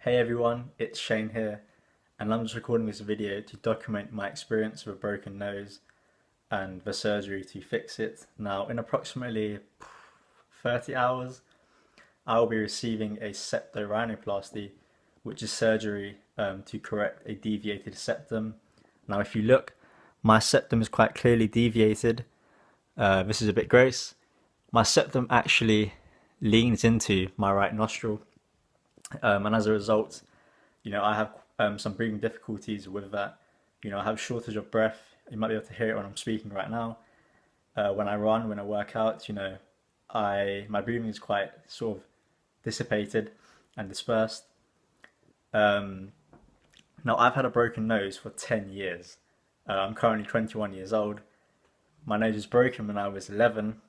Hey everyone, it's Shane here, and I'm just recording this video to document my experience with a broken nose and the surgery to fix it. Now, in approximately 30 hours, I'll be receiving a septorhinoplasty, which is surgery to correct a deviated septum. Now, if you look, my septum is quite clearly deviated. This is a bit gross. My septum actually leans into my right nostril, and as a result, I have some breathing difficulties with that. I have shortage of breath. You might be able to hear it when I'm speaking right now. When I run, when I work out, my breathing is quite sort of dissipated and dispersed. Um, Now, I've had a broken nose for 10 years. I'm currently 21 years old. My nose was broken when I was 11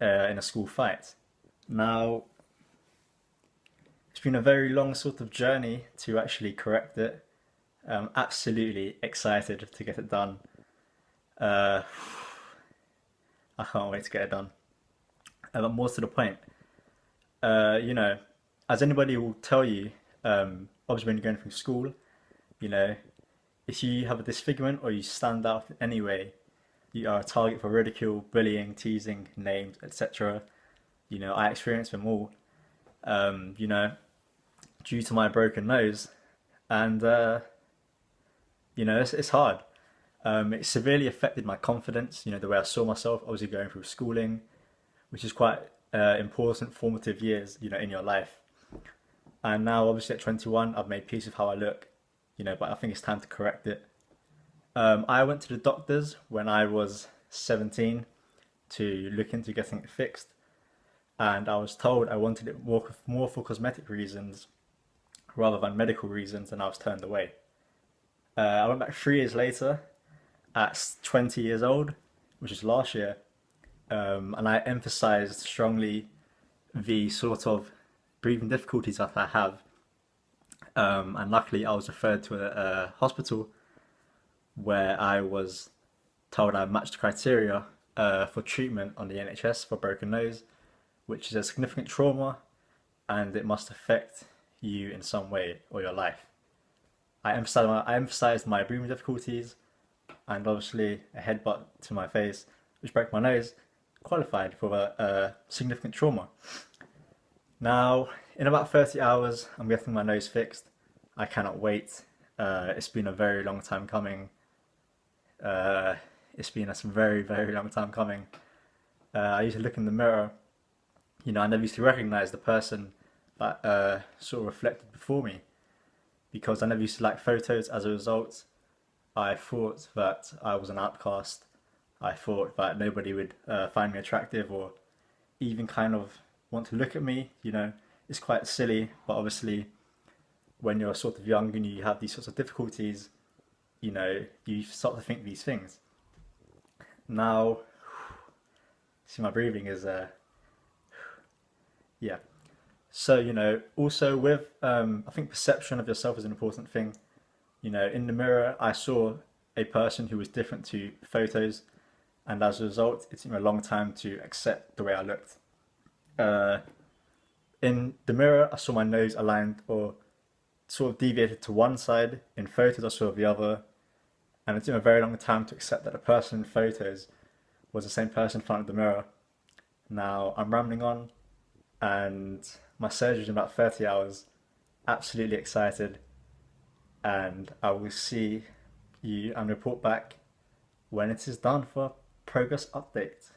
in a school fight. Now, it's been a very long sort of journey to actually correct it. I'm absolutely excited to get it done. Uh, I can't wait to get it done. But more to the point, uh, you know, as anybody will tell you, obviously when you're going through school, you know, if you have a disfigurement or you stand out in any way, you are a target for ridicule, bullying, teasing, names, etc. I experienced them all. Um, you know, due to my broken nose, and it's hard. It severely affected my confidence. The way I saw myself, obviously going through schooling, which is quite important, formative years, in your life. And now, obviously, at 21, I've made peace with how I look, but I think it's time to correct it. I went to the doctors when I was 17 to look into getting it fixed, and I was told I wanted it more for cosmetic reasons rather than medical reasons, and I was turned away. I went back 3 years later at 20 years old, which is last year, and I emphasized strongly the sort of breathing difficulties that I have. And luckily, I was referred to a hospital where I was told I matched the criteria for treatment on the NHS for broken nose, which is a significant trauma and it must affect you in some way or your life. I emphasized my breathing difficulties, and obviously a headbutt to my face, which broke my nose, qualified for a significant trauma. Now, in about 30 hours, I'm getting my nose fixed. I cannot wait. It's been a very long time coming. Uh, it's been a very, very long time coming. I used to look in the mirror, I never used to recognize the person that sort of reflected before me because I never used to like photos. As a result, I thought that I was an outcast. I thought that nobody would find me attractive or even kind of want to look at me. It's quite silly, but obviously, when you're sort of young and you have these sorts of difficulties, you start to think these things. Now, see, my breathing is, yeah. So, also with, I think perception of yourself is an important thing. In the mirror, I saw a person who was different to photos, and as a result, it took me a long time to accept the way I looked. Uh, in the mirror, I saw my nose aligned or sort of deviated to one side. In photos, I saw the other, and it took me a very long time to accept that the person in photos was the same person in front of the mirror. Now, I'm rambling on, and my surgery is in about 30 hours. Absolutely excited, and I will see you and report back when it is done for progress update.